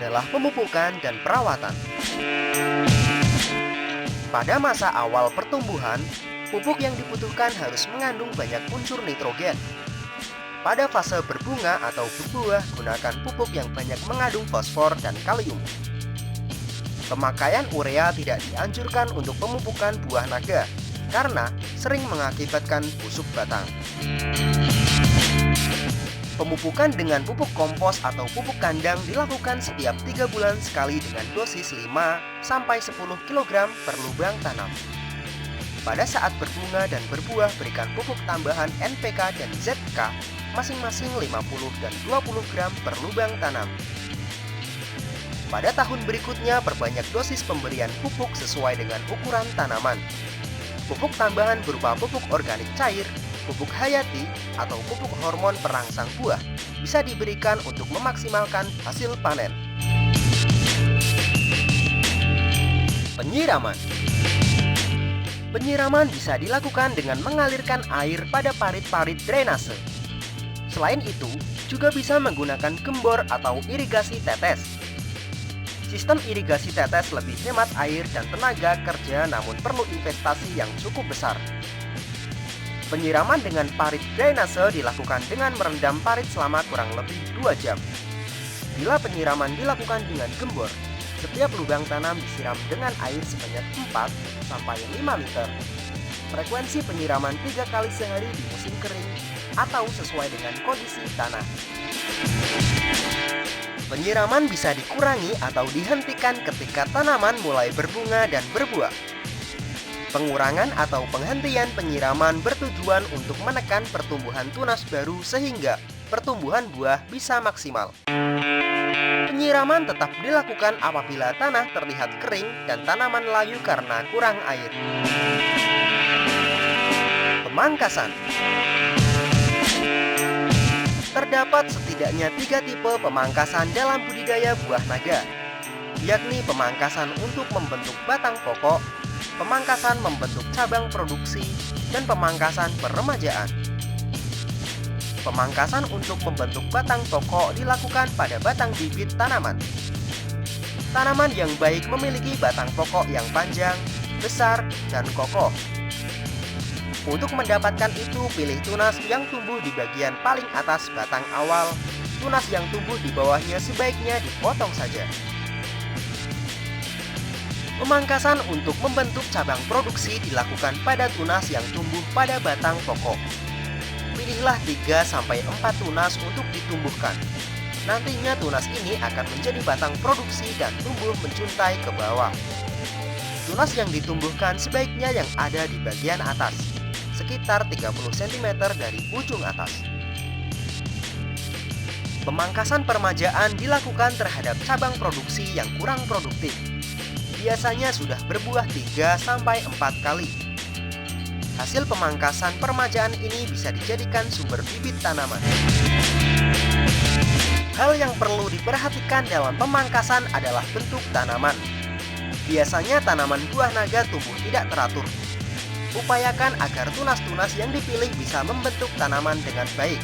adalah pemupukan dan perawatan. Pada masa awal pertumbuhan, pupuk yang dibutuhkan harus mengandung banyak unsur nitrogen. Pada fase berbunga atau berbuah, gunakan pupuk yang banyak mengandung fosfor dan kalium. Pemakaian urea tidak dianjurkan untuk pemupukan buah naga, karena sering mengakibatkan busuk batang. Pemupukan dengan pupuk kompos atau pupuk kandang dilakukan setiap 3 bulan sekali dengan dosis 5-10 kg per lubang tanam. Pada saat berbunga dan berbuah, berikan pupuk tambahan NPK dan ZK masing-masing 50 dan 20 gram per lubang tanam. Pada tahun berikutnya, perbanyak dosis pemberian pupuk sesuai dengan ukuran tanaman. Pupuk tambahan berupa pupuk organik cair, pupuk hayati, atau pupuk hormon perangsang buah bisa diberikan untuk memaksimalkan hasil panen. Penyiraman. Penyiraman bisa dilakukan dengan mengalirkan air pada parit-parit drainase. Selain itu, juga bisa menggunakan gembor atau irigasi tetes. Sistem irigasi tetes lebih hemat air dan tenaga kerja, namun perlu investasi yang cukup besar. Penyiraman dengan parit drainase dilakukan dengan merendam parit selama kurang lebih 2 jam. Bila penyiraman dilakukan dengan gembor, setiap lubang tanam disiram dengan air sebanyak 4-5 liter. Frekuensi penyiraman 3 kali sehari di musim kering atau sesuai dengan kondisi tanah. Penyiraman bisa dikurangi atau dihentikan ketika tanaman mulai berbunga dan berbuah. Pengurangan atau penghentian penyiraman bertujuan untuk menekan pertumbuhan tunas baru sehingga pertumbuhan buah bisa maksimal. Penyiraman tetap dilakukan apabila tanah terlihat kering dan tanaman layu karena kurang air. Pemangkasan. Terdapat setidaknya 3 tipe pemangkasan dalam budidaya buah naga, yakni pemangkasan untuk membentuk batang pokok, pemangkasan membentuk cabang produksi, dan pemangkasan peremajaan. Pemangkasan untuk membentuk batang pokok dilakukan pada batang bibit tanaman. Tanaman yang baik memiliki batang pokok yang panjang, besar, dan kokoh. Untuk mendapatkan itu, pilih tunas yang tumbuh di bagian paling atas batang awal. Tunas yang tumbuh di bawahnya sebaiknya dipotong saja. Pemangkasan untuk membentuk cabang produksi dilakukan pada tunas yang tumbuh pada batang pokok. Pilihlah 3-4 tunas untuk ditumbuhkan. Nantinya tunas ini akan menjadi batang produksi dan tumbuh menjuntai ke bawah. Tunas yang ditumbuhkan sebaiknya yang ada di bagian atas, sekitar 30 cm dari ujung atas. Pemangkasan permajaan dilakukan terhadap cabang produksi yang kurang produktif. Biasanya sudah berbuah 3-4 kali. Hasil pemangkasan permajaan ini bisa dijadikan sumber bibit tanaman. Hal yang perlu diperhatikan dalam pemangkasan adalah bentuk tanaman. Biasanya tanaman buah naga tumbuh tidak teratur. Upayakan agar tunas-tunas yang dipilih bisa membentuk tanaman dengan baik,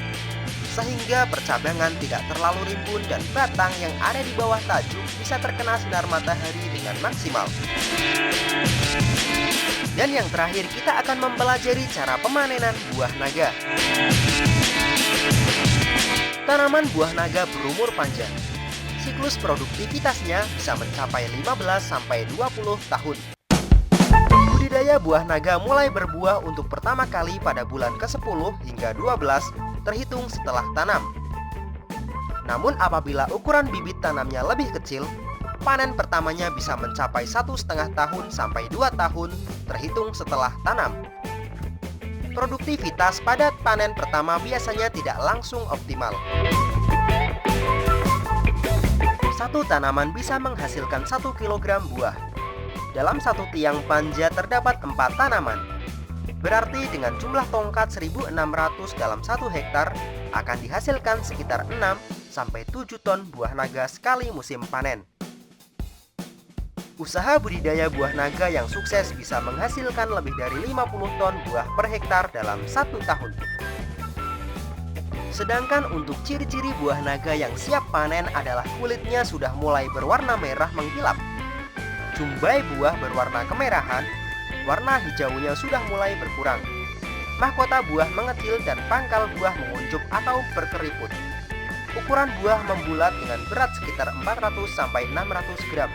sehingga percabangan tidak terlalu rimbun dan batang yang ada di bawah tajuk bisa terkena sinar matahari dengan maksimal. Dan yang terakhir, kita akan mempelajari cara pemanenan buah naga. Tanaman buah naga berumur panjang. Siklus produktivitasnya bisa mencapai 15-20 tahun. Budidaya buah naga mulai berbuah untuk pertama kali pada bulan ke-10 hingga 12 terhitung setelah tanam. Namun apabila ukuran bibit tanamnya lebih kecil, panen pertamanya bisa mencapai 1,5 tahun sampai 2 tahun terhitung setelah tanam. Produktivitas pada panen pertama biasanya tidak langsung optimal. Satu tanaman bisa menghasilkan 1 kg buah. Dalam satu tiang panja terdapat 4 tanaman. Berarti dengan jumlah tongkat 1.600 dalam 1 hektar akan dihasilkan sekitar 6-7 ton buah naga sekali musim panen. Usaha budidaya buah naga yang sukses bisa menghasilkan lebih dari 50 ton buah per hektar dalam 1 tahun. Sedangkan untuk ciri-ciri buah naga yang siap panen adalah kulitnya sudah mulai berwarna merah mengkilap. Jumbai buah berwarna kemerahan, warna hijaunya sudah mulai berkurang. Mahkota buah mengecil dan pangkal buah menguncup atau berkeriput. Ukuran buah membulat dengan berat sekitar 400-600 gram.